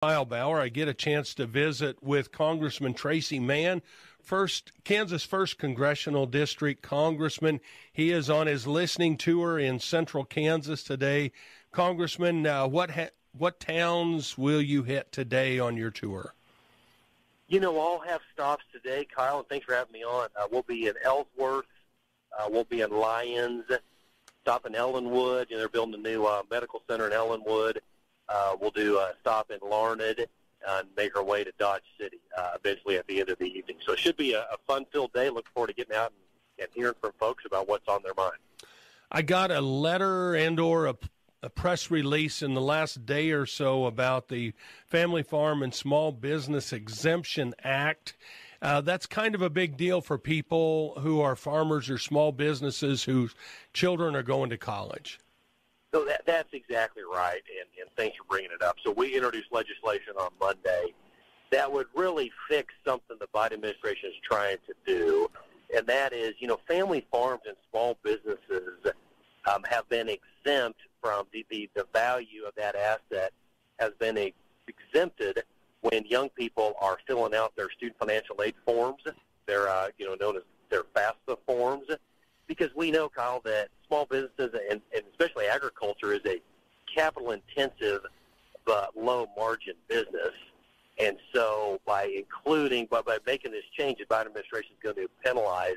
Kyle Baur. I get a chance to visit with Congressman Tracy Mann, Kansas' first congressional district congressman. He is on his listening tour in central Kansas today. Congressman, what towns will you hit today on your tour? I'll have stops today, Kyle, and thanks for having me on. We'll be in Ellsworth. We'll be in Lyons. Stop in Ellenwood. They're building a new medical center in Ellenwood. We'll do a stop in Larned and make our way to Dodge City eventually at the end of the evening. So it should be a fun-filled day. Look forward to getting out and hearing from folks about what's on their mind. I got a letter and/or a press release in the last day or so about the Family Farm and Small Business Exemption Act. That's kind of a big deal for people who are farmers or small businesses whose children are going to college. So that's exactly right, and thanks for bringing it up. So we introduced legislation on Monday that would really fix something the Biden administration is trying to do, and that is, family farms and small businesses have been exempt from the value of that asset has been exempted when young people are filling out their student financial aid forms. They're known as their FAFSA forms, because we know, Kyle, that small businesses and especially agriculture is a capital-intensive but low-margin business. And so by making this change, the Biden administration is going to penalize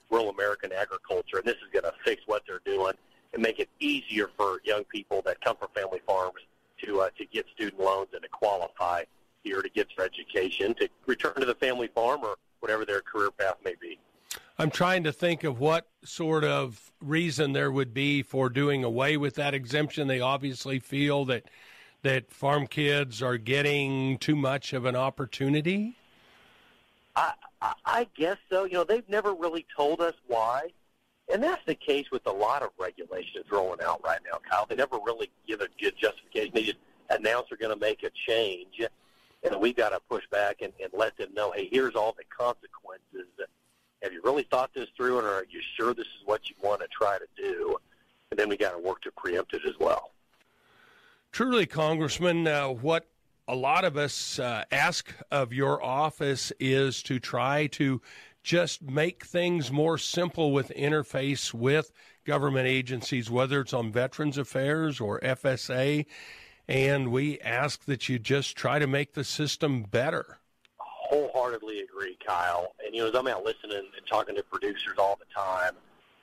rural American agriculture, and this is going to fix what they're doing and make it easier for young people that come from family farms to get student loans and to qualify here to get their education, to return to the family farm or whatever their career path may be. I'm trying to think of what sort of reason there would be for doing away with that exemption. They obviously feel that farm kids are getting too much of an opportunity. I guess so. They've never really told us why. And that's the case with a lot of regulations rolling out right now, Kyle. They never really give a good justification. They just announce they're going to make a change. And we've got to push back and let them know, hey, here's all the consequences. Have you really thought this through, and are you sure this is what you want to try to do? And then we got to work to preempt it as well. Truly, Congressman, what a lot of us ask of your office is to try to just make things more simple with interface with government agencies, whether it's on Veterans Affairs or FSA, and we ask that you just try to make the system better. Wholeheartedly agree, Kyle. And, as I'm out listening and talking to producers all the time,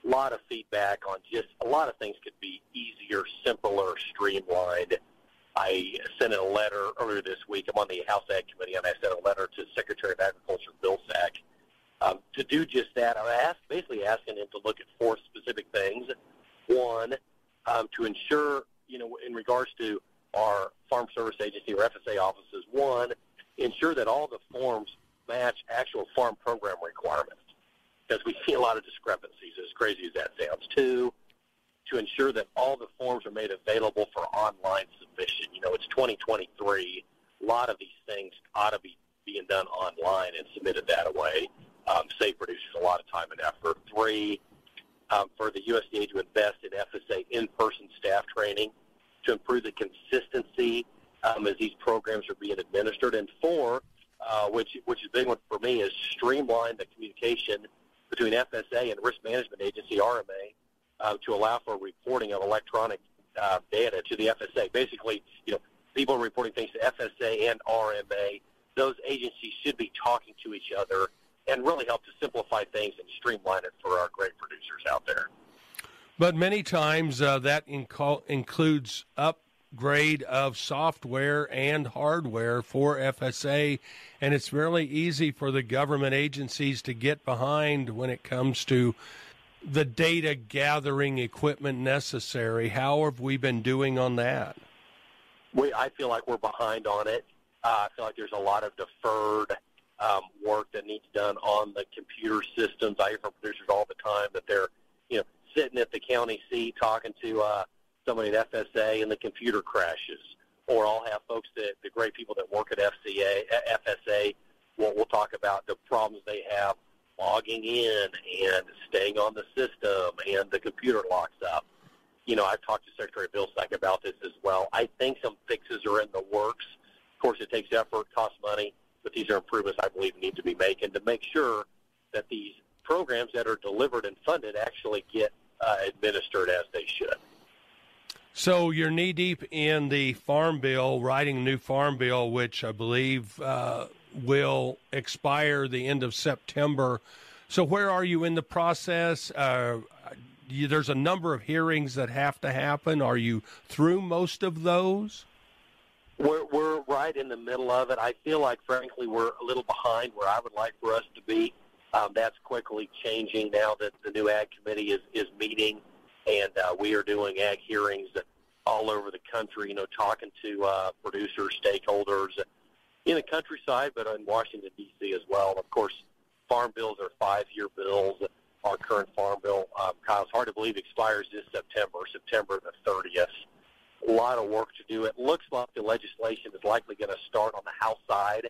a lot of feedback on just a lot of things could be easier, simpler, streamlined. I sent a letter earlier this week. I'm on the House Ag Committee, and I sent a letter to Secretary of Agriculture, Bill Sack, to do just that. I'm basically asking him to look at 4 specific things. One, to ensure, in regards to our Farm Service Agency or FSA offices, one, ensure that all the forms match actual farm program requirements, because we see a lot of discrepancies, as crazy as that sounds. 2, to ensure that all the forms are made available for online submission. It's 2023. A lot of these things ought to be being done online and submitted that way. Save producers a lot of time and effort. 3, for the USDA to invest in FSA in-person staff training to improve the consistency as these programs are being administered. And 4, which is a big one for me, is streamline the communication between FSA and Risk Management Agency, RMA, to allow for reporting of electronic data to the FSA. Basically, people are reporting things to FSA and RMA. Those agencies should be talking to each other and really help to simplify things and streamline it for our great producers out there. But many times that includes upgrade of software and hardware for FSA, and it's really easy for the government agencies to get behind when it comes to the data gathering equipment necessary. How have we been doing on that? I feel like we're behind on it. I feel like there's a lot of deferred work that needs done on the computer systems. I hear from producers all the time that they're, sitting at the county seat talking to somebody at FSA and the computer crashes. Or I'll have folks the great people that work at FSA. We'll talk about the problems they have logging in and staying on the system, and the computer locks up. I've talked to Secretary Bill Sack about this as well. I think some fixes are in the works course, it takes effort, costs money, but these are improvements I believe need to be made, and to make sure that these programs that are delivered and funded actually get administered as they should. So you're knee-deep in the Farm Bill, writing a new Farm Bill, which I believe will expire the end of September. So where are you in the process? There's a number of hearings that have to happen. Are you through most of those? We're right in the middle of it. I feel like, frankly, we're a little behind where I would like for us to be. That's quickly changing now that the new Ag Committee is meeting, and we are doing ag hearings all over the country, talking to producers, stakeholders in the countryside, but in Washington, D.C. as well. Of course, farm bills are 5-year bills. Our current farm bill, Kyle, it's hard to believe, expires this September the 30th. A lot of work to do. It looks like the legislation is likely going to start on the House side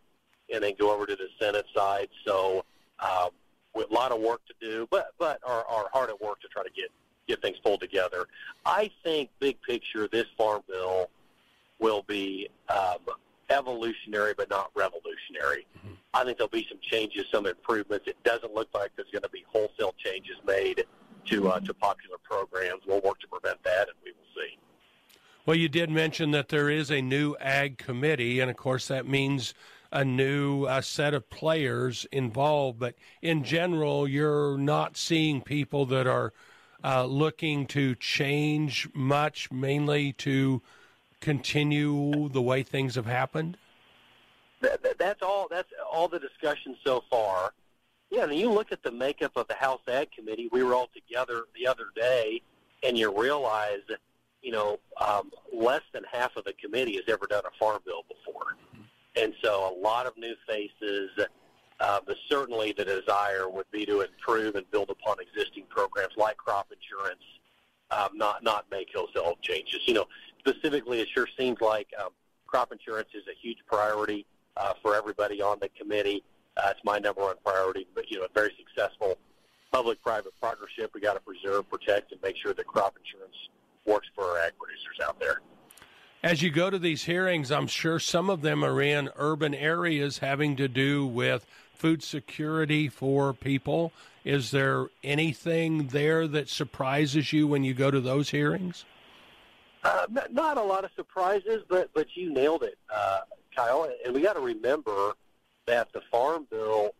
and then go over to the Senate side. So with a lot of work to do, but are hard at work to try to get things pulled together. I think big picture, this farm bill will be evolutionary but not revolutionary. Mm-hmm. I think there'll be some changes, some improvements. It doesn't look like there's going to be wholesale changes made to popular programs. We'll work to prevent that, and we will see. Well, you did mention that there is a new Ag Committee, and, of course, that means a new set of players involved. But in general, you're not seeing people that are looking to change much, mainly to continue the way things have happened? That's all the discussion so far. Yeah, and you look at the makeup of the House Ag Committee. We were all together the other day, and you realize, less than half of the committee has ever done a farm bill before. And so a lot of new faces, but certainly the desire would be to improve and build upon existing programs like crop insurance, not make wholesale changes. Specifically, it sure seems like crop insurance is a huge priority for everybody on the committee. It's my number one priority, but, a very successful public-private partnership. We got to preserve, protect, and make sure that crop insurance works for our ag producers out there. As you go to these hearings, I'm sure some of them are in urban areas having to do with food security for people. Is there anything there that surprises you when you go to those hearings? Not a lot of surprises, but you nailed it, Kyle. And we got to remember that the Farm Bill,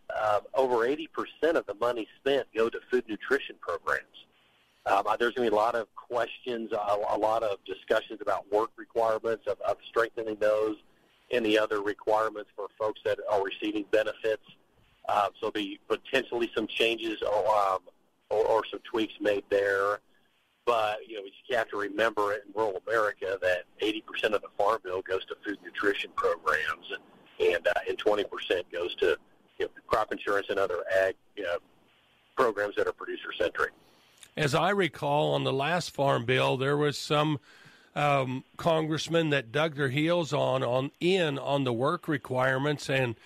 over 80% of the money spent go to food nutrition programs. There's going to be a lot of questions, a lot of discussions about work requirements, of strengthening those, and the other requirements for folks that are receiving benefits. So there'll be potentially some changes or some tweaks made there. But, we just have to remember in rural America that 80% of the Farm Bill goes to food nutrition programs, and 20% goes to crop insurance and other ag programs that are producer-centric. As I recall, on the last Farm Bill, there was some congressmen that dug their heels on the work requirements and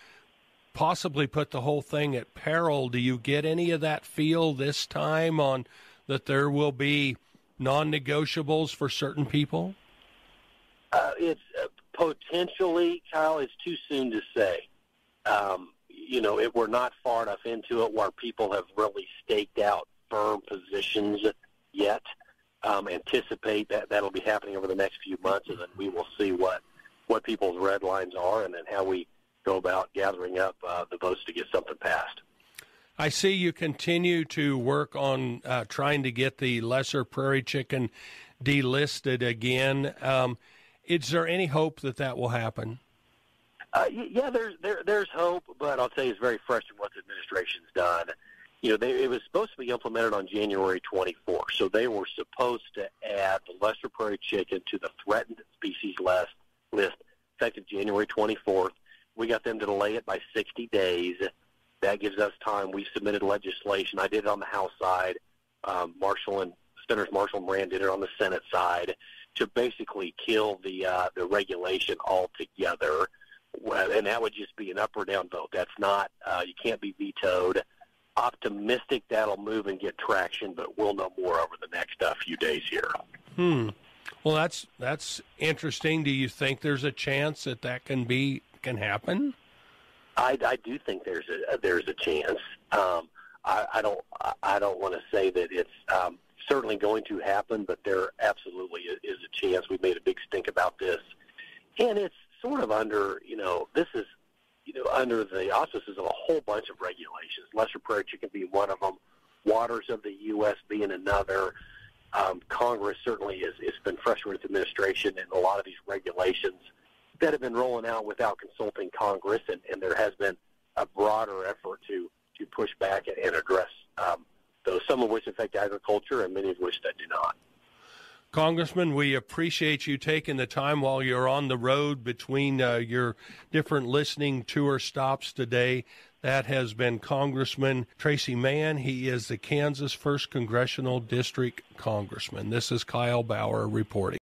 possibly put the whole thing at peril. Do you get any of that feel this time on that there will be non-negotiables for certain people? It's potentially, Kyle, it's too soon to say. We're not far enough into it where people have really staked out firm positions yet. Anticipate that'll be happening over the next few months, and then we will see what people's red lines are and then how we go about gathering up the votes to get something passed. I see you continue to work on trying to get the lesser prairie chicken delisted again. Is there any hope that will happen? Yeah, there's hope, but I'll tell you it's very frustrating what the administration's done. It was supposed to be implemented on January 24th, so they were supposed to add the lesser prairie chicken to the threatened species list effective January 24th. We got them to delay it by 60 days. That gives us time. We submitted legislation. I did it on the House side. Senators Marshall and Rand did it on the Senate side to basically kill the regulation altogether. And that would just be an up or down vote. That's not, you can't be vetoed. Optimistic that'll move and get traction, but we'll know more over the next few days here. Well, that's interesting. Do you think there's a chance that can happen? I do think there's a chance. I don't want to say that it's certainly going to happen, but there absolutely is a chance. We've made a big stink about this, and it's sort of under this is under the auspices of a whole bunch of regulations. Lesser prairie chicken being one of them, waters of the U.S. being another. Congress certainly has been frustrated with the administration and a lot of these regulations that have been rolling out without consulting Congress, and there has been a broader effort to push back and address those, some of which affect agriculture and many of which that do not. Congressman, we appreciate you taking the time while you're on the road between your different listening tour stops today. That has been Congressman Tracy Mann. He is the Kansas 1st Congressional District Congressman. This is Kyle Baur reporting.